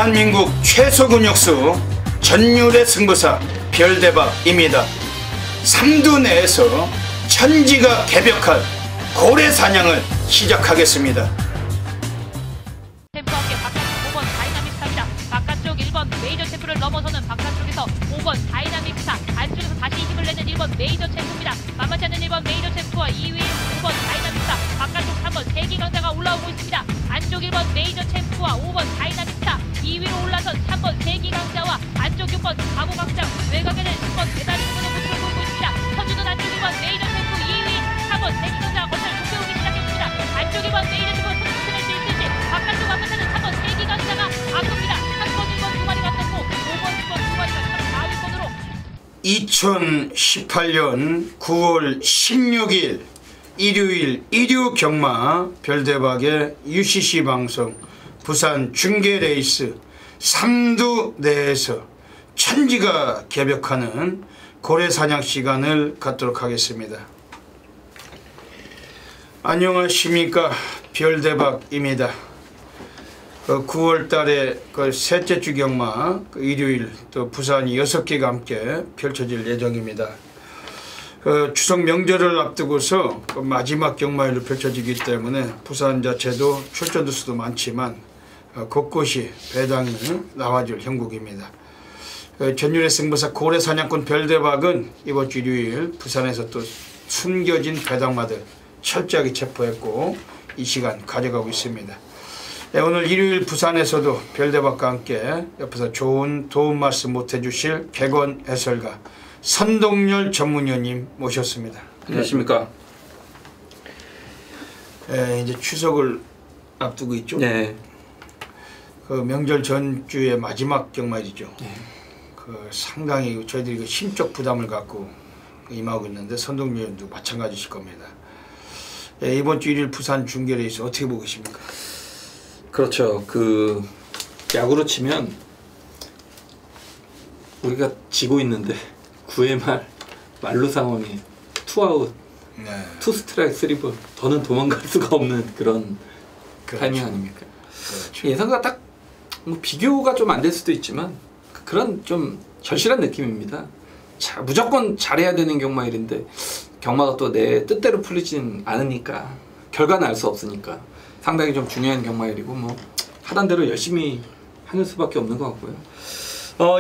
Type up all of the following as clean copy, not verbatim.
대한민국 최소 근육수 전율의 승부사 별대박입니다. 삼두 내에서 천지가 개벽할 고래 사냥을 시작하겠습니다. 템포와 함께 바깥쪽 5번 다이나믹 스타입니다. 바깥쪽 1번 메이저 챔프를 넘어서는 바깥쪽에서 5번 다이나믹 스타, 안쪽에서 다시 힘을 내는 1번 메이저 챔프입니다. 만만치 않는 1번 메이저 챔프와 2위에 5번 다이나믹 스타, 바깥쪽 3번 세기 강자가 올라오고 있습니다. 안쪽 1번 메이저 챔프와 5번 다이나믹 스타, 2위로 올라선 3번 세기 강자와 안쪽 6번 바보 강자, 외곽에는 10번 대단히 분의 모습을 보이고 있습니다. 선주는 안쪽 1번 메이저 챔프, 2위 3번 세기 강자 거슬 공격하기 시작했습니다. 안쪽 1번 메이저 챔프 손을 낼 수 있을지, 바깥쪽 앞에서는 3번 세기 강자가 앞섭니다. 3번 1번 두 마리가 떴고 5번 6번 두 마리가 4위권으로 2018년 9월 16일 일요일 일요 경마 별대박의 UCC 방송 부산 중계레이스 삼두 내에서 천지가 개벽하는 고래사냥 시간을 갖도록 하겠습니다. 안녕하십니까, 별대박입니다. 9월달에 셋째 주 경마 일요일 또 부산이 6개가 함께 펼쳐질 예정입니다. 추석 명절을 앞두고서 마지막 경마일로 펼쳐지기 때문에 부산 자체도 출전자 수도 많지만 곳곳이 배당이 나와줄 형국입니다. 전율의 승부사 고래사냥꾼 별대박은 이번 주 일요일 부산에서 또 숨겨진 배당마들 철저하게 체포했고 이 시간 가져가고 있습니다. 오늘 일요일 부산에서도 별대박과 함께 옆에서 좋은 도움 말씀 못해주실 객원 해설가 선동열 전문위원님 모셨습니다. 안녕하십니까. 이제 추석을 앞두고 있죠. 네. 그 명절 전주의 마지막 경마일이죠. 네. 상당히 저희들이 심적 부담을 갖고 임하고 있는데 선동열 위원도 마찬가지실 겁니다. 이번 주 일요일 부산 중계레이스 어떻게 보고 계십니까? 그렇죠. 야구로 치면 우리가 지고 있는데 9회 말 만루 상황에 투아웃, 네. 투 스트라이크, 쓰리볼, 더는 도망갈 수가 없는 그런 그렇죠. 타이밍 아닙니까? 그렇죠. 예상과 딱 비교가 좀 안 될 수도 있지만 그런 좀 절실한 느낌입니다. 무조건 잘해야 되는 경마일인데 경마가 또 내 뜻대로 풀리진 않으니까 결과는 알 수 없으니까 상당히 좀 중요한 경마일이고 하던 대로 열심히 하는 수밖에 없는 것 같고요.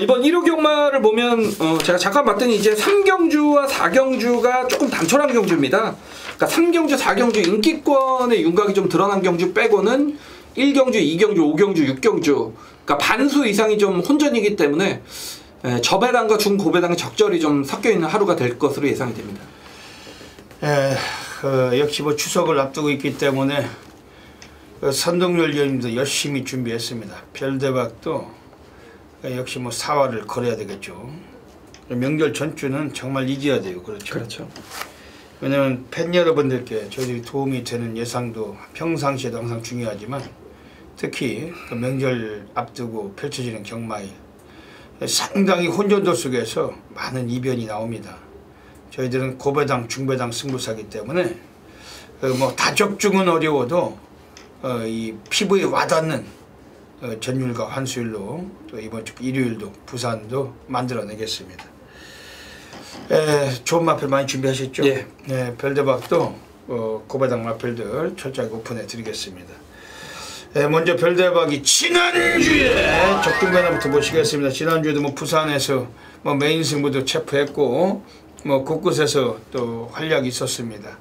이번 1호 경마를 보면 제가 잠깐 봤더니 이제 3경주와 4경주가 조금 단촐한 경주입니다. 그러니까 3경주, 4경주 인기권의 윤곽이 좀 드러난 경주 빼고는 1경주, 2경주, 5경주, 6경주 그러니까 반수 이상이 좀 혼전이기 때문에 저배당과 중고배당이 적절히 좀 섞여있는 하루가 될 것으로 예상이 됩니다. 역시 추석을 앞두고 있기 때문에 선동열 위원님도 열심히 준비했습니다. 별대박도 역시 사활을 걸어야 되겠죠. 명절 전주는 정말 이겨야 돼요. 그렇죠. 그렇죠. 왜냐하면 팬 여러분들께 저희들이 도움이 되는 예상도 평상시에도 항상 중요하지만 특히 명절 앞두고 펼쳐지는 경마일 상당히 혼전도 속에서 많은 이변이 나옵니다. 저희들은 고배당, 중배당 승부사기 때문에 다적중은 어려워도 이 피부에 와닿는 전율과 환수율로 또 이번 주 일요일도 부산도 만들어내겠습니다. 좋은 마필 많이 준비하셨죠? 예. 별대박도 고배당 마필들 철저하게 오픈해 드리겠습니다. 먼저 별대박이 지난주에 적중간화부터 보시겠습니다. 지난주에도 부산에서 메인 승부도 체포했고 곳곳에서 또 활약이 있었습니다.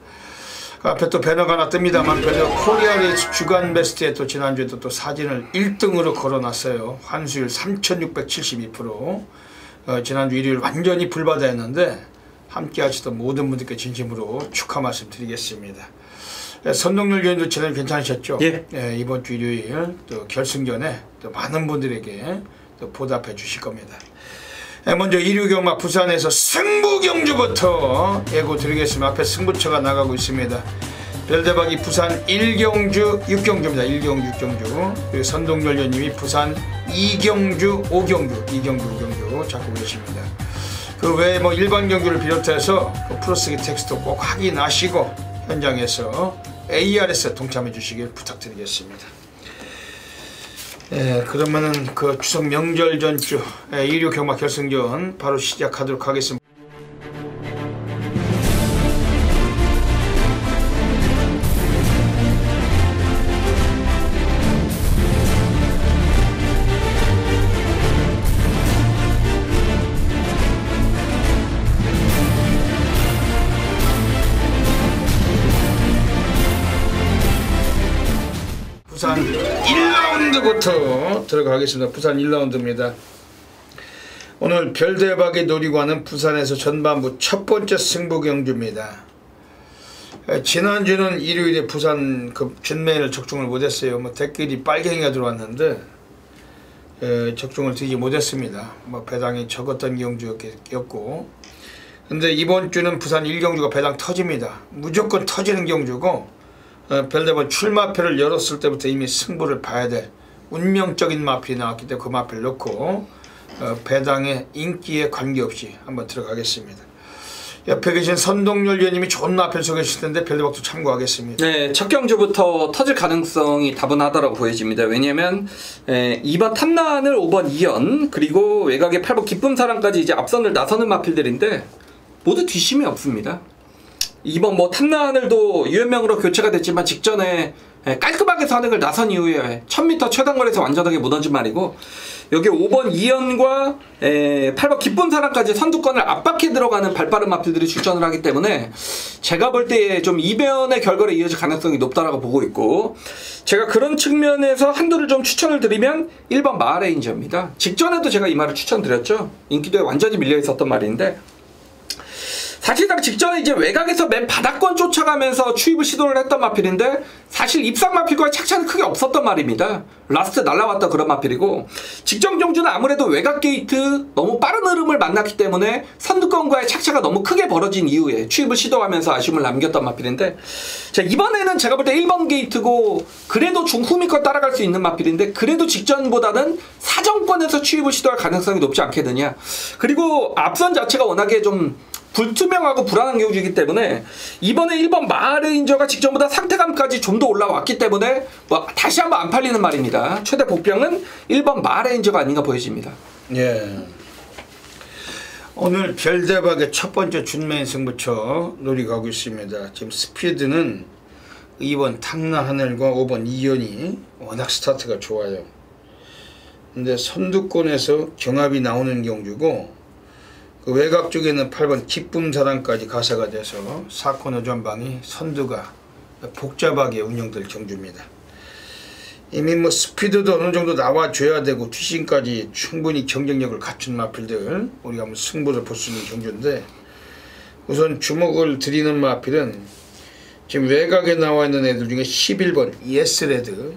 앞에 또 배너가 하나 뜹니다만 그래도 코리아레이스 주간 베스트에 또 지난주에도 또 사진을 1등으로 걸어놨어요. 환수율 3672%. 지난주 일요일 완전히 불바다였는데 함께 하시던 모든 분들께 진심으로 축하 말씀 드리겠습니다. 선동열 위원도 지난주 괜찮으셨죠? 예. 이번 주 일요일 또 결승전에 또 많은 분들에게 또 보답해 주실 겁니다. 먼저 1위 경마 부산에서 승부경주부터 예고 드리겠습니다. 앞에 승부처가 나가고 있습니다. 별대박이 부산 1경주 6경주입니다. 1경주 6경주. 그리고 선동열 위원님이 부산 2경주 5경주 2경주 5경주 잡고 계십니다. 그 외에 일반 경주를 비롯해서 플러스기 텍스트 꼭 확인하시고 현장에서 ARS 동참해 주시길 부탁드리겠습니다. 예, 그러면은 그 추석 명절 전주 2류 경마 결승전 바로 시작하도록 하겠습니다. 부산 1라운드부터 들어가겠습니다. 부산 1라운드입니다. 오늘 별대박이 노리고 하는 부산에서 전반부 첫 번째 승부 경주입니다. 지난주는 일요일에 부산 그 준매를 적중을 못했어요. 뭐 댓글이 빨갱이가 들어왔는데 적중을 드리지 못했습니다. 뭐 배당이 적었던 경주였고, 근데 이번 주는 부산 1경주가 배당 터집니다. 무조건 터지는 경주고, 별대박 출마표를 열었을 때부터 이미 승부를 봐야 될 운명적인 마필이 나왔기 때문에 그 마필을 넣고 배당의 인기에 관계없이 한번 들어가겠습니다. 옆에 계신 선동열 위원님이 좋은 마필 소개하실 텐데 별대박도 참고하겠습니다. 네, 첫 경주부터 터질 가능성이 다분하다고 보여집니다. 왜냐하면 2번 탐란을 5번 이연 그리고 외곽의 8번 기쁨 사랑까지 이제 앞선을 나서는 마필들인데 모두 뒷심이 없습니다. 2번 뭐 탐란을도 유연명으로 교체가 됐지만 직전에 깔끔하게 선행을 나선 이후에 1000m 최단거리에서 완전하게 무너진 말이고, 여기 5번 이연과 8번 기쁜 사랑까지 선두권을 압박해 들어가는 발빠른 마필들이 출전을 하기 때문에 제가 볼 때 좀 이변의 결과로 이어질 가능성이 높다라고 보고 있고, 제가 그런 측면에서 한두를 좀 추천을 드리면 1번 마하레인저입니다. 직전에도 제가 이 말을 추천드렸죠. 인기도에 완전히 밀려 있었던 말인데, 사실상 직전에 이제 외곽에서 맨 바닥권 쫓아가면서 추입을 시도를 했던 마필인데 사실 입상 마필과의 착차는 크게 없었던 말입니다. 라스트 날라왔던 그런 마필이고, 직전 경주는 아무래도 외곽 게이트 너무 빠른 흐름을 만났기 때문에 선두권과의 착차가 너무 크게 벌어진 이후에 추입을 시도하면서 아쉬움을 남겼던 마필인데, 자, 이번에는 제가 볼 때 1번 게이트고 그래도 중후미권 따라갈 수 있는 마필인데 그래도 직전보다는 사정권에서 추입을 시도할 가능성이 높지 않겠느냐. 그리고 앞선 자체가 워낙에 좀 불투명하고 불안한 경주이기 때문에 이번에 1번 마하레인저가 직전보다 상태감까지 좀 더 올라왔기 때문에 뭐 다시 한번 안 팔리는 말입니다. 최대 복병은 1번 마하레인저가 아닌가 보여집니다. 예. 오늘 별대박의 첫 번째 준매인 승부처 노리고 가고 있습니다. 지금 스피드는 2번 탐라하늘과 5번 이연이 워낙 스타트가 좋아요. 근데 선두권에서 경합이 나오는 경주고, 그 외곽 쪽에는 8번 기쁨사랑까지 가세가 돼서 4코너 전방이 선두가 복잡하게 운영될 경주입니다. 이미 뭐 스피드도 어느 정도 나와줘야 되고 뒷심까지 충분히 경쟁력을 갖춘 마필들 우리가 한번 승부를 볼 수 있는 경주인데, 우선 주목을 드리는 마필은 지금 외곽에 나와 있는 애들 중에 11번 예스레드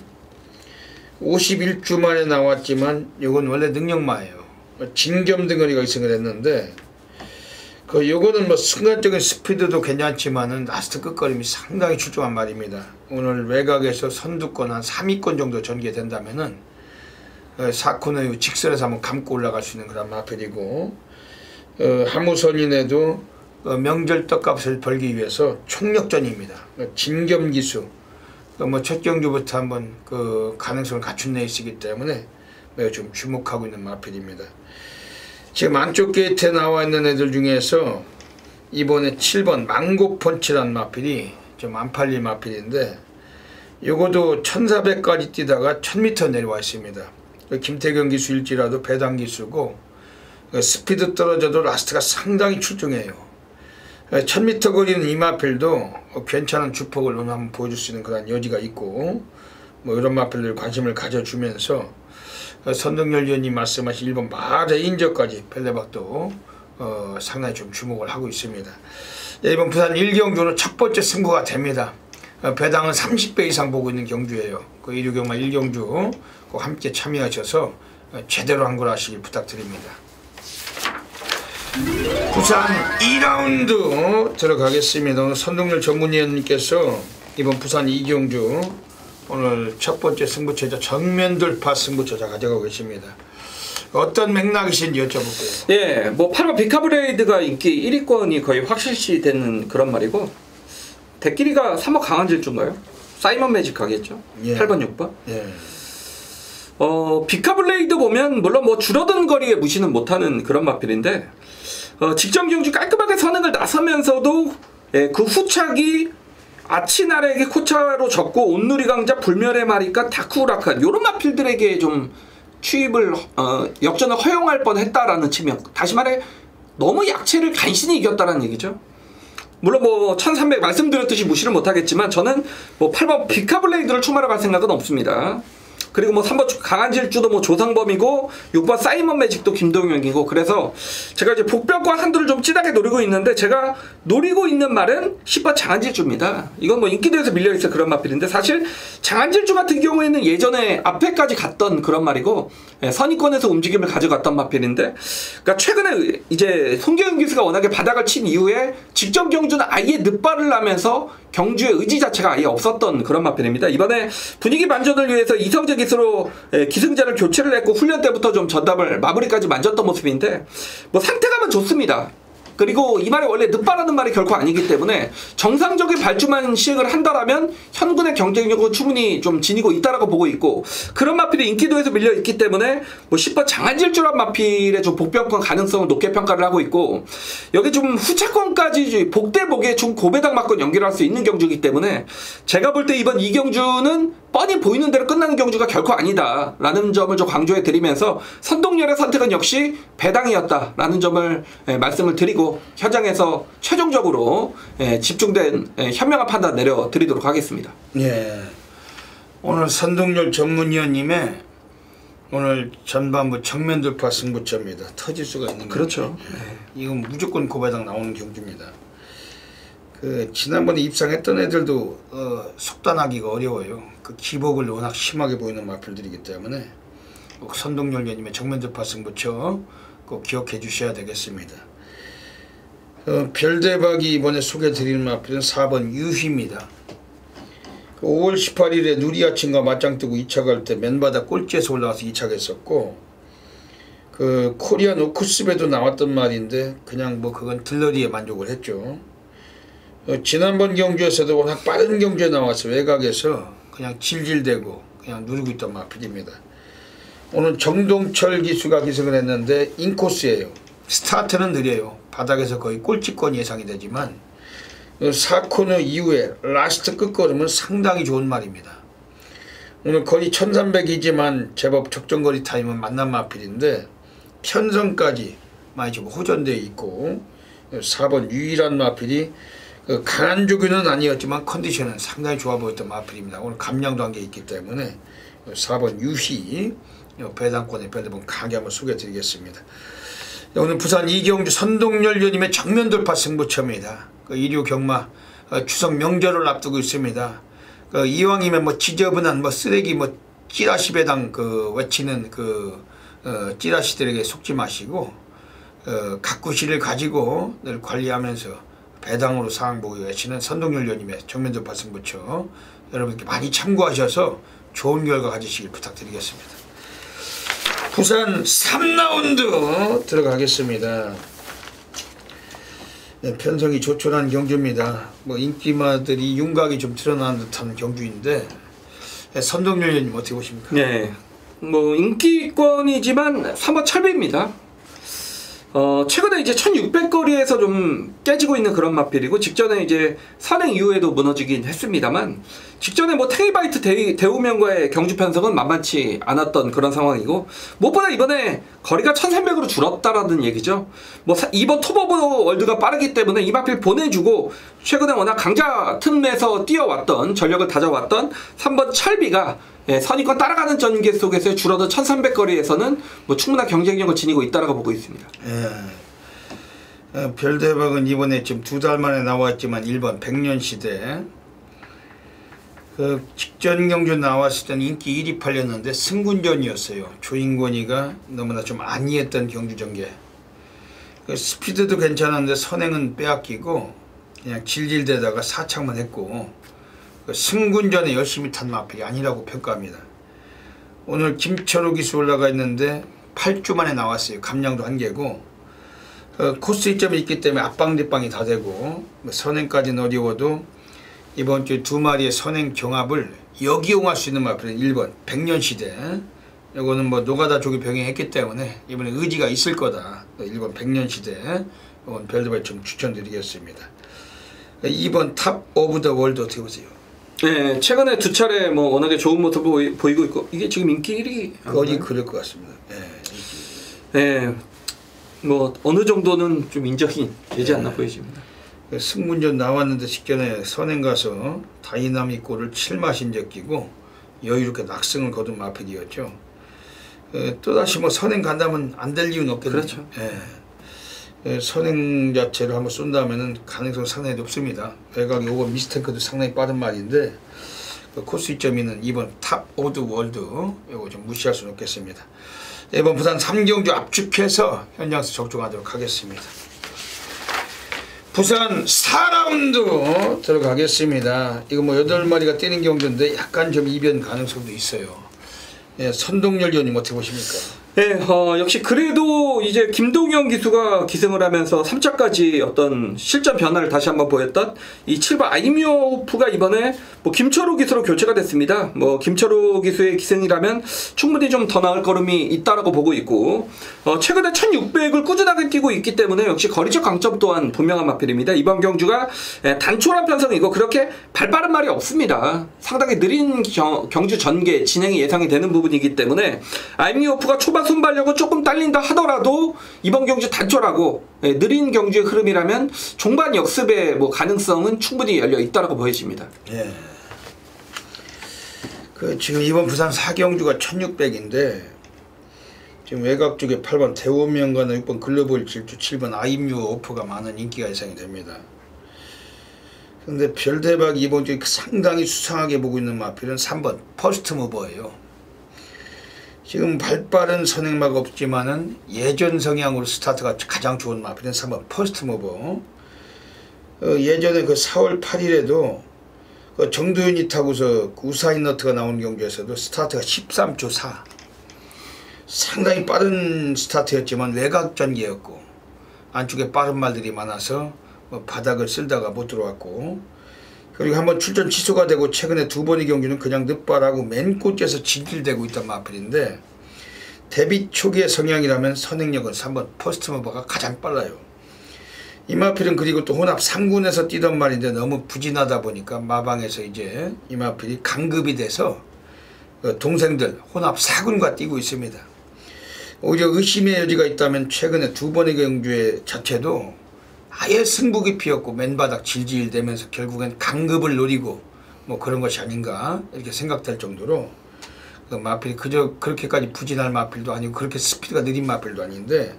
51주 만에 나왔지만 이건 원래 능력마예요. 진겸등거리가 이승을 했는데, 요거는 뭐 순간적인 스피드도 괜찮지만은 라스트 끝걸음이 상당히 출중한 말입니다. 오늘 외곽에서 선두권 한 3위권 정도 전개된다면은 4코너 이후 직선에서 한번 감고 올라갈 수 있는 그런 마필이고, 하무선인에도 명절 떡값을 벌기 위해서 총력전입니다. 진겸기수 뭐 첫 경주부터 한번 그 가능성을 갖춘 레이스이기 때문에 매우 좀 주목하고 있는 마필입니다. 지금 안쪽 게이트에 나와 있는 애들 중에서 이번에 7번 망고펀치란 마필이 좀 안 팔릴 마필인데, 요거도 1400까지 뛰다가 1000m 내려와 있습니다. 김태경 기수일지라도 배당 기수고, 스피드 떨어져도 라스트가 상당히 출중해요. 1000m 거리는 이 마필도 괜찮은 주폭을 오늘 한번 보여줄 수 있는 그런 여지가 있고, 뭐 이런 마필들 관심을 가져주면서 선동열 위원님 말씀하신 1번 마하레인저까지 별대박도 상당히 좀 주목을 하고 있습니다. 이번 부산 1경주는 첫 번째 승부가 됩니다. 배당은 30배 이상 보고 있는 경주예요. 그 1류 경마 1경주 꼭 함께 참여하셔서 제대로 한 걸 하시길 부탁드립니다. 부산 2라운드 들어가겠습니다. 오늘 선동열 전문위원님께서 이번 부산 2경주 오늘 첫 번째 승부처자 정면 돌파 승부처자 가져가고 계십니다. 어떤 맥락이신지 여쭤볼게요. 예, 뭐 8번 비카브레이드가 인기 1위권이 거의 확실시되는 그런 말이고, 대끼리가 3억 강한 질주인가요? 사이먼 매직 가겠죠? 예. 8번 6번. 예. 비카블레이드 보면 물론 뭐 줄어든 거리에 무시는 못하는 그런 마필인데 직전 경주 깔끔하게 선행을 나서면서도 그 후착이 아치나레에게 코차로 졌고 온누리 강자 불멸의 마리카 다쿠우라칸 요런 마필들에게 좀 취입을 역전을 허용할 뻔했다라는 측면. 다시 말해 너무 약체를 간신히 이겼다라는 얘기죠. 물론 뭐 1300 말씀드렸듯이 무시를 못하겠지만 저는 뭐 8번 비카블레이드를 추마로 갈 생각은 없습니다. 그리고 뭐 3번 강한 질주도 뭐 조상범이고 6번 사이먼 매직도 김동영이고 그래서 제가 이제 복벽과 한두를 좀 찌하게 노리고 있는데 제가 노리고 있는 말은 10번 장한 질주입니다. 이건 뭐 인기도에서 밀려있어 그런 마필인데 사실 장한 질주 같은 경우에는 예전에 앞에까지 갔던 그런 말이고 선의권에서 움직임을 가져갔던 마필인데 그러니까 최근에 이제 송재윤 기수가 워낙에 바닥을 친 이후에 직전 경주는 아예 늦발을 나면서 경주의 의지 자체가 아예 없었던 그런 마필입니다. 이번에 분위기 반전을 위해서 이성재 기수로 기승자를 교체를 했고 훈련 때부터 좀 전담을 마무리까지 만졌던 모습인데 뭐 상태감은 좋습니다. 그리고 이 말이 원래 늦바라는 말이 결코 아니기 때문에 정상적인 발주만 시행을 한다라면 현군의 경쟁력은 충분히 좀 지니고 있다라고 보고 있고 그런 마필이 인기도에서 밀려 있기 때문에 뭐 10번 장한질주란 마필의 좀 복병권 가능성을 높게 평가를 하고 있고 여기 좀 후차권까지 복대복에 좀 고배당 맞건 연결할 수 있는 경주이기 때문에 제가 볼 때 이번 이 경주는 뻔히 보이는 대로 끝나는 경주가 결코 아니다라는 점을 좀 강조해 드리면서 선동열의 선택은 역시 배당이었다라는 점을 말씀을 드리고 현장에서 최종적으로 집중된 현명한 판단 내려드리도록 하겠습니다. 예. 오늘 선동열 전문위원님의 오늘 전반부 정면 돌파 승부처입니다. 터질 수가 있는 그렇죠. 이건 무조건 고배당 나오는 경주입니다. 그 지난번에 입상했던 애들도 속단하기가 어려워요. 그 기복을 워낙 심하게 보이는 마필들이기 때문에 꼭 선동열 위원님의 정면 돌파 승부처 꼭 기억해 주셔야 되겠습니다. 별대박이 이번에 소개드리는 마필은 4번 유희입니다. 5월 18일에 누리아침과 맞짱 뜨고 2차 갈 때 맨바닥 꼴찌에서 올라와서 2차 했었고 그 코리안 오크스배도 나왔던 말인데 그냥 뭐 그건 들러리에 만족을 했죠. 지난번 경주에서도 워낙 빠른 경주에 나와서 외곽에서 그냥 질질대고 그냥 누르고 있던 마필입니다. 오늘 정동철 기수가 기승을 했는데 인코스예요. 스타트는 느려요. 바닥에서 거의 꼴찌권 예상이 되지만 4코너 이후에 라스트 끝걸음은 상당히 좋은 말입니다. 오늘 거리 1300이지만 제법 적정거리 타임은 만난 마필인데 편성까지 많이 좀 호전되어 있고 4번 유일한 마필이 강한 조교는 아니었지만 컨디션은 상당히 좋아 보였던 마필입니다. 오늘 감량도 한 게 있기 때문에 4번 유희 배당권의 별대본 강하게 한번 소개해드리겠습니다. 오늘 부산 이경주 선동열 위원님의 정면 돌파 승부처입니다. 일요 경마 추석 명절을 앞두고 있습니다. 이왕이면 뭐 지저분한 뭐 쓰레기 뭐 찌라시 배당 외치는 찌라시들에게 속지 마시고 가꾸시를 가지고 늘 관리하면서 배당으로 상황 보고 외치는 선동열 위원님의 정면 돌파 승부처 여러분께 많이 참고하셔서 좋은 결과 가지시길 부탁드리겠습니다. 부산 3라운드 들어가겠습니다. 네, 편성이 조촐한 경주입니다. 뭐 인기마들이 윤곽이 좀 드러나는 듯한 경주인데 선동열 위원님 어떻게 보십니까? 네, 뭐 인기권이지만 3번 철배입니다. 최근에 이제 1600거리에서 좀 깨지고 있는 그런 마필이고 직전에 이제 선행 이후에도 무너지긴 했습니다만 직전에 뭐 탱이바이트 대우명과의 경주 편성은 만만치 않았던 그런 상황이고 무엇보다 이번에 거리가 1300으로 줄었다라는 얘기죠. 뭐 이번 톱오브 월드가 빠르기 때문에 이 마필 보내주고 최근에 워낙 강자 틈에서 뛰어왔던 전력을 다져왔던 3번 철비가 선의권 따라가는 전개 속에서의 줄어든 1300거리에서는 뭐 충분한 경쟁력을 지니고 있다라고 보고 있습니다. 별대박은 이번에 지금 2달 만에 나왔지만 1번 백년시대 그 직전 경주 나왔을 때는 인기 1위 팔렸는데 승군전이었어요. 조인권이가 너무나 좀 안이했던 경주 전개. 스피드도 괜찮은데 선행은 빼앗기고 그냥 질질대다가 사착만 했고 승군전에 열심히 탄 마필이 아니라고 평가합니다. 오늘 김철호 기수 올라가 있는데 8주 만에 나왔어요. 감량도 한 개고 코스 이점이 있기 때문에 앞방 뒷방이 다 되고 선행까지는 어려워도 이번 주에 2마리의 선행 경합을 역이용할 수 있는 마필은 1번 백년시대 이거는 뭐 노가다 쪽이 병행했기 때문에 이번에 의지가 있을 거다. 1번 백년시대 이건 별도별 좀 추천드리겠습니다. 2번 탑 오브 더 월드 어떻게 보세요? 네, 최근에 두 차례 뭐 워낙에 좋은 모습 보이고 있고 이게 지금 인기 1위 거의 그럴 것 같습니다. 네, 뭐 어느 정도는 좀 인정이 되지 않나 보여집니다. 승문전 나왔는데 직전에 선행 가서 다이나믹 골을 7마신 적이고 여유롭게 낙승을 거둔 마필이었죠. 또다시 뭐 선행 간다면 안 될 이유는 없거든요. 그렇죠. 선행 자체를 한번 쏜다면은 가능성은 상당히 높습니다. 외곽이 5번 미스탱크도 상당히 빠른 말인데 코스 2.2는 2번 탑 오브 월드 이거 좀 무시할 수는 없겠습니다. 이번 부산 3경주 압축해서 현장에서 적중하도록 하겠습니다. 부산 4라운드 들어가겠습니다. 이거 뭐 8마리가 뛰는 경주인데 약간 좀 이변 가능성도 있어요. 선동열 위원님 어떻게 보십니까? 네, 역시 그래도 이제 김동현 기수가 기승을 하면서 3차까지 어떤 실전 변화를 다시 한번 보였던 이 7번 아이미오프가 이번에 뭐 김철우 기수로 교체가 됐습니다. 뭐 김철우 기수의 기승이라면 충분히 좀 더 나을 걸음이 있다라고 보고 있고, 최근에 1600을 꾸준하게 뛰고 있기 때문에 역시 거리적 강점 또한 분명한 마필입니다. 이번 경주가 단촐한 편성이고 그렇게 발빠른 말이 없습니다. 상당히 느린 경주 전개 진행이 예상이 되는 부분이기 때문에 아이미오프가 초반 순발력은 조금 딸린다 하더라도 이번 경주 단촐하고 느린 경주의 흐름이라면 종반 역습의 뭐 가능성은 충분히 열려 있다라고 보여집니다. 예. 지금 이번 부산 4경주가 1600인데 지금 외곽 쪽에 8번 대원명가나 6번 글로벌 질주 7번 아임유 오프가 많은 인기가 예상이 됩니다. 근데 별대박 이번 주에 상당히 수상하게 보고 있는 마필은 3번 퍼스트 무버예요. 지금 발빠른 선행마가 없지만은 예전 성향으로 스타트가 가장 좋은 마필은 3번 퍼스트 무버. 예전에 그 4월 8일에도 그 정도윤이 타고서 우사인 너트가 나온 경주에서도 스타트가 13초 4. 상당히 빠른 스타트였지만 외곽 전개였고 안쪽에 빠른 말들이 많아서 뭐 바닥을 쓸다가 못 들어왔고, 그리고 한번 출전 취소가 되고 최근에 2번의 경주는 그냥 늦발하고 맨 꼴찌에서 진출되고 있던 마필인데 데뷔 초기의 성향이라면 선행력은 3번 퍼스트 무버가 가장 빨라요. 이 마필은 그리고 또 혼합 3군에서 뛰던 말인데 너무 부진하다 보니까 마방에서 이제 이 마필이 강급이 돼서 동생들 혼합 4군과 뛰고 있습니다. 오히려 의심의 여지가 있다면 최근에 2번의 경주의 자체도 아예 승부기 피었고 맨바닥 질질 대면서 결국엔 강급을 노리고 뭐 그런 것이 아닌가 이렇게 생각될 정도로 그 마필이 그저 그렇게까지 부진할 마필도 아니고 그렇게 스피드가 느린 마필도 아닌데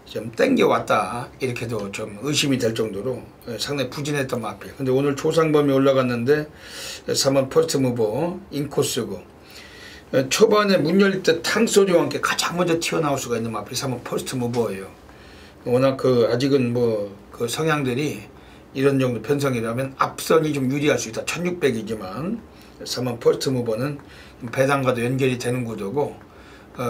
좀 땡겨왔다 이렇게도 좀 의심이 될 정도로 상당히 부진했던 마필. 근데 오늘 조상범이 올라갔는데 3번 퍼스트 무버 인코스고 초반에 문 열릴 때 탕소리와 함께 가장 먼저 튀어나올 수가 있는 마필이 3번 퍼스트 무버예요. 워낙 아직은 뭐 그 성향들이 이런 정도 편성이라면 앞선이 좀 유리할 수 있다. 1600이지만 3번 퍼스트 무버는 배당과도 연결이 되는 구도고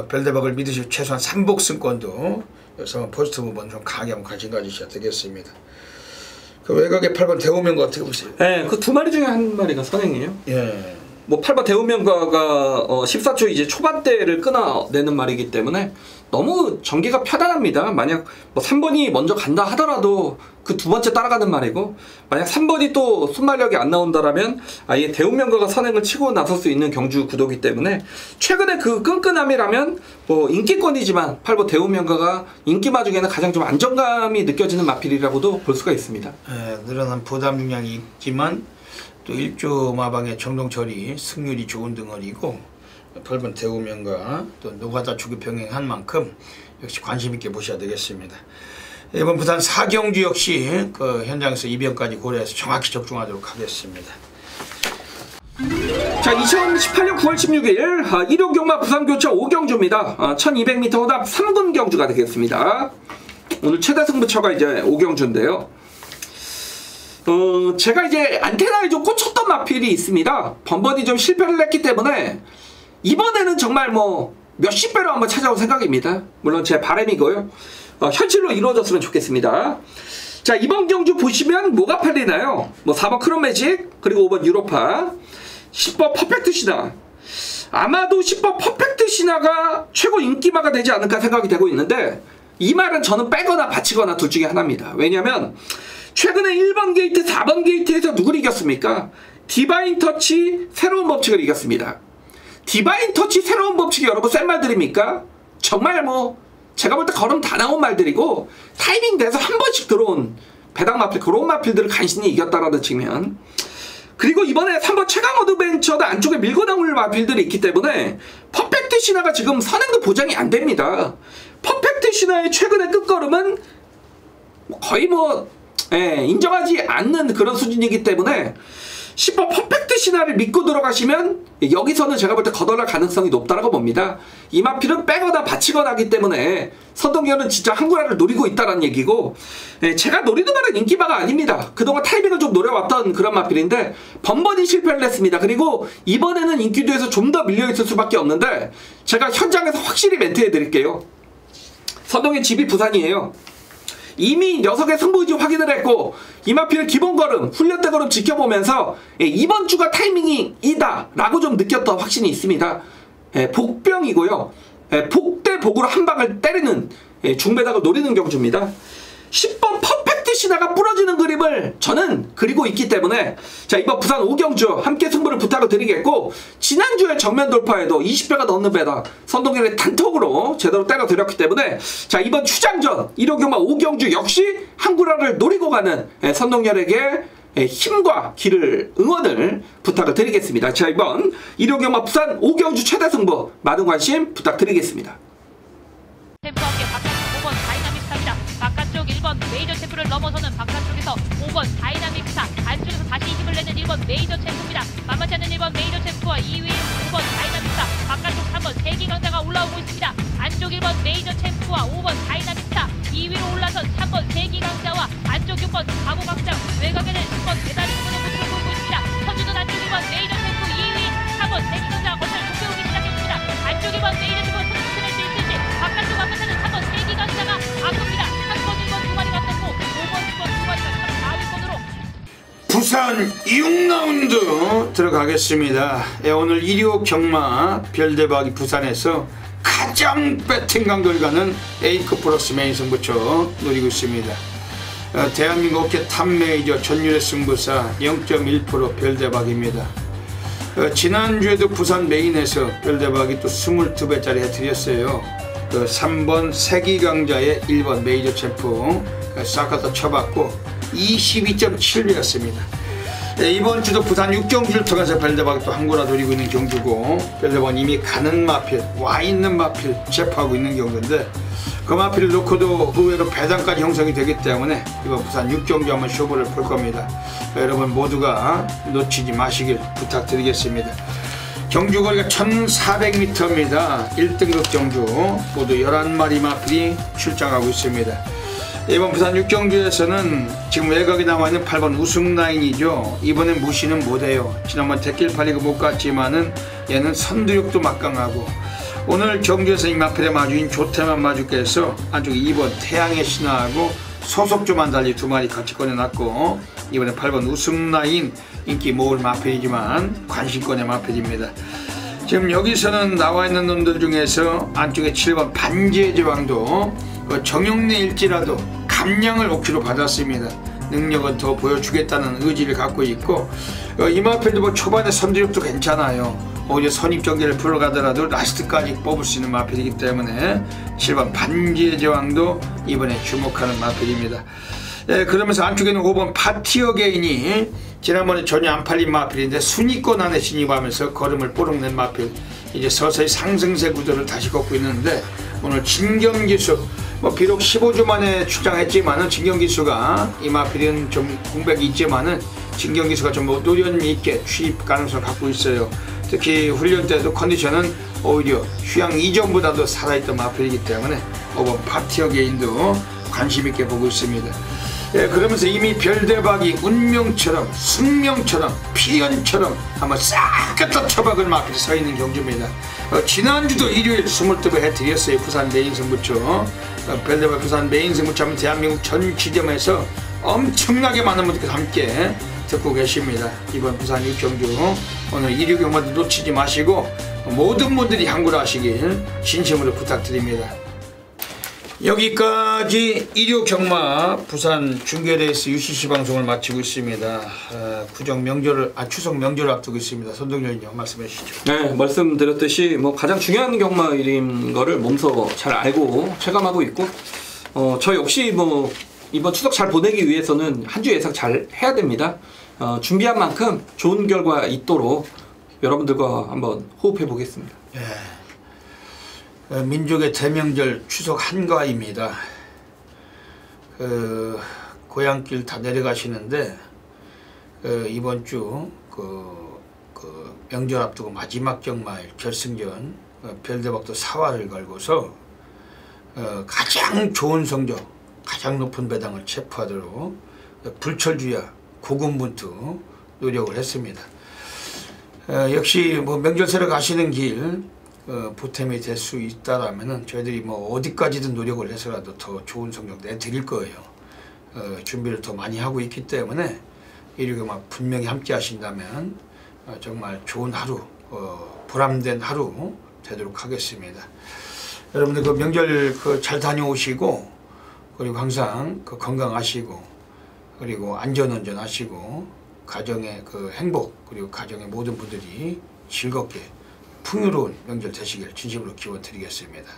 별대박을 믿으시고 최소한 3복승권도 3번 퍼스트 무버는 좀 강하게 한번 관심 가지셔야 되겠습니다. 그 외곽에 8번 대우명가 어떻게 보세요? 네, 그 두 마리 중에 한 마리가 선행이에요. 예. 뭐 8번 대우명가가 14초 이제 초반대를 끊어내는 말이기 때문에 너무 전개가 편안합니다. 만약 뭐 3번이 먼저 간다 하더라도 그 두 번째 따라가는 말이고, 만약 3번이 또 순발력이 안 나온다라면 아예 대우명가가 선행을 치고 나설 수 있는 경주 구도기 때문에 최근에 그 끈끈함이라면 뭐 인기권이지만 8번 대우명가가 인기마 중에는 가장 좀 안정감이 느껴지는 마필이라고도 볼 수가 있습니다. 예, 늘어난 부담 중량이 있지만 또 1조 마방의 정동철이 승률이 좋은 덩어리고 8번 대우명가 또 노가다 주기 병행한 만큼 역시 관심 있게 보셔야 되겠습니다. 이번 부산 4경주 역시 그 현장에서 이변까지 고려해서 정확히 적중하도록 하겠습니다. 자, 2018년 9월 16일 일요경마 부산교차 5경주입니다. 1200m 혼합 3군 경주가 되겠습니다. 오늘 최대 승부처가 이제 5경주인데요. 제가 이제 안테나에 좀 꽂혔던 마필이 있습니다. 번번이 좀 실패를 했기 때문에 이번에는 정말 뭐 몇십 배로 한번 찾아올 생각입니다. 물론 제 바람이고요. 현실로 이루어졌으면 좋겠습니다. 자, 이번 경주 보시면 뭐가 팔리나요? 뭐 4번 크롬매직, 그리고 5번 유로파, 10번 퍼펙트 시다. 아마도 10번 퍼펙트 신화가 최고 인기마가 되지 않을까 생각이 되고 있는데, 이 말은 저는 빼거나 받치거나 둘 중에 하나입니다. 왜냐면 최근에 1번 게이트, 4번 게이트에서 누굴 이겼습니까? 디바인 터치 새로운 법칙을 이겼습니다. 디바인 터치 새로운 법칙이 여러분 센 말들입니까? 정말 뭐 제가 볼 때 걸음 다 나온 말들이고, 타이밍 돼서 한 번씩 들어온 배당 마필, 그런 마필들을 간신히 이겼다라는 측면. 그리고 이번에 3번 최강 어드벤처도 안쪽에 밀고 나올 마필들이 있기 때문에 퍼펙트 신화가 지금 선행도 보장이 안 됩니다. 퍼펙트 신화의 최근의 끝걸음은 거의 인정하지 않는 그런 수준이기 때문에 10번 퍼펙트 신화를 믿고 들어가시면 여기서는 제가 볼 때 거덜날 가능성이 높다라고 봅니다. 이 마필은 빼거나 받치거나 하기 때문에 선동열은 진짜 한구라를 노리고 있다는 얘기고, 제가 노리는 말은 인기마가 아닙니다. 그동안 타이밍을 좀 노려왔던 그런 마필인데 번번이 실패를 했습니다. 그리고 이번에는 인기도에서 좀 더 밀려있을 수밖에 없는데, 제가 현장에서 확실히 멘트해 드릴게요. 선동의 집이 부산이에요. 이미 녀석의 승부의지 확인을 했고, 이 마필은 기본 걸음, 훈련 때 걸음 지켜보면서 이번 주가 타이밍이다 라고 좀 느꼈던 확신이 있습니다. 복병이고요. 복 대 복으로 한 방을 때리는 중배당을 노리는 경주입니다. 10번 퍼펙트 신화가 부러지는 그림을 저는 그리고 있기 때문에, 자, 이번 부산 5경주 함께 승부를 부탁을 드리겠고, 지난주에 정면 돌파에도 20배가 넘는 배당 선동열의 단톡으로 제대로 때려드렸기 때문에, 자, 이번 추장전 1호경마 5경주 역시 한구라를 노리고 가는 선동열에게 힘과 길을, 응원을 부탁을 드리겠습니다. 자, 이번 1호경마 부산 5경주 최대 승부 많은 관심 부탁드리겠습니다. 템포와 함께 바깥쪽 5번 다이나믹 스타입니다. 바깥쪽 1번 메이저 챔프를 넘어서는 바깥쪽에서 5번 다이나믹 스타, 안쪽에서 다시 힘을 내는 1번 메이저 챔프입니다. 만만치 않는 1번 메이저 챔프와 2위에 5번 다이나믹 스타, 바깥쪽 3번 세기 강자가 올라오고 있습니다. 안쪽 1번 메이저 챔프와 5번 다이나믹 스타, 2위로 올라선 3번 세기 강자와 안쪽 6번 가구 강자, 외곽에는 10번 대다리 부분의 모습을 보이고 있습니다. 선주는 안쪽 1번 메이저 챔프, 2위 3번 세기 강자가 거슬 공격오기 시작했습니다. 안쪽 1번 메이저 챔프 손을 수 있을지, 바깥쪽 앞에서는 3번 세기 강자가 앞섭니다. 3번 1번 두 마리가 떴고 5번 6번 두 마리가 4위권으로 부산 6라운드 들어가겠습니다. 오늘 1.25 경마 별대박이 부산에서 가장 배팅 강도를 가는 A급 플러스 메인 승부처 노리고 있습니다. 대한민국 업계 탑 메이저 전율의 승부사 0.1% 별대박입니다. 지난주에도 부산 메인에서 별대박이 또 22배짜리 해드렸어요. 3번 세기강자의 1번 메이저 챔프 싹 갖다 쳐봤고 22.7배였습니다. 이번 주도 부산 6경주를 통해서 별대박이 또 한구라 노리고 있는 경주고, 별대박은 이미 가는 마필, 와 있는 마필 제압하고 있는 경주인데, 그 마필을 놓고도 의외로 배당까지 형성이 되기 때문에 이번 부산 6경주 한번 쇼부를 볼 겁니다. 여러분 모두가 놓치지 마시길 부탁드리겠습니다. 경주 거리가 1400m입니다. 1등급 경주 모두 11마리 마필이 출장하고 있습니다. 이번 부산 6경주에서는 지금 외곽에 남아있는 8번 우승라인이죠. 이번엔 무시는 못해요. 지난번 대길팔이고 못 갔지만은 얘는 선두력도 막강하고, 오늘 경주에서 이 마필의 마주인 조태만 마주께서 안쪽에 2번 태양의 신화하고 소속조만 달리 두 마리 같이 꺼내놨고, 이번에 8번 우승라인 인기 모을 마필이지만 관심권의 마필입니다. 지금 여기서는 나와있는 놈들 중에서 안쪽에 7번 반지의 제왕도 정용래일지라도 감량을 5kg 받았습니다. 능력은 더 보여주겠다는 의지를 갖고 있고, 이 마필도 뭐 초반에 선두력도 괜찮아요. 오히려 선입전개를 풀어가더라도 라스트까지 뽑을 수 있는 마필이기 때문에 7번 반지의 제왕도 이번에 주목하는 마필입니다. 그러면서 안쪽에는 5번 파티어 게인이 지난번에 전혀 안 팔린 마필인데 순위권 안에 진입하면서 걸음을 뽀록낸 마필, 이제 서서히 상승세 구도를 다시 걷고 있는데, 오늘 진경기수 비록 15주 만에 출장했지만은 진경기수가 이 마필은 좀 공백이 있지만은 진경기수가 좀 노련미 있게 취입 가능성을 갖고 있어요. 특히 훈련 때도 컨디션은 오히려 휴양 이전보다도 살아있던 마필이기 때문에 5번 파티어 게인도 관심 있게 보고 있습니다. 그러면서 이미 별대박이 운명처럼 승명처럼 필연처럼 한번 싹 갖다 쳐박을 마필이 서 있는 경주입니다. 지난주도 일요일 22배 해드렸어요. 부산 메인 승부처. 별대박 부산 메인 승부처 하면 대한민국 전 지점에서 엄청나게 많은 분들께서 함께 듣고 계십니다. 이번 부산 6경주 오늘 1.25 경마도 놓치지 마시고 모든 분들이 항구하시길 진심으로 부탁드립니다. 여기까지 일요 경마 부산 중계레이스 UCC 방송을 마치고 있습니다. 추석 명절을 앞두고 있습니다. 손동열님 말씀해 주시죠. 네, 말씀드렸듯이 뭐 가장 중요한 경마일인 거를 몸소 잘 알고 체감하고 있고, 저 역시 뭐 이번 추석 잘 보내기 위해서는 한 주 예상 잘 해야 됩니다. 준비한 만큼 좋은 결과 있도록 여러분들과 한번 호흡해 보겠습니다. 민족의 대명절 추석 한가위입니다. 고향길 다 내려가시는데 이번 주 명절 앞두고 마지막 경마일 결승전 별대박도 4화를 걸고서 가장 좋은 성적, 가장 높은 배당을 체포하도록 불철주야 고군분투 노력을 했습니다. 역시 뭐 명절 새로 가시는 길 보탬이 될 수 있다라면은 저희들이 뭐 어디까지든 노력을 해서라도 더 좋은 성적 내드릴 거예요. 준비를 더 많이 하고 있기 때문에 일요일만 분명히 함께 하신다면 정말 좋은 하루, 보람된 하루 되도록 하겠습니다. 여러분들 그 명절 잘 다녀오시고, 그리고 항상 건강하시고, 그리고 안전운전 하시고, 가정의 행복, 그리고 가정의 모든 분들이 즐겁게 풍요로운 명절 되시길 진심으로 기원 드리겠습니다.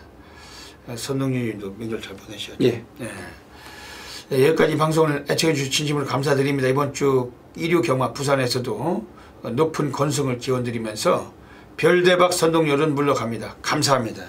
선동님도 명절 잘 보내셔야죠. 예. 네, 여기까지 방송을 애청해 주신 진심으로 감사드립니다. 이번 주 일요 경마 부산에서도 높은 건승을 기원 드리면서 별대박 선동열은 물러갑니다. 감사합니다.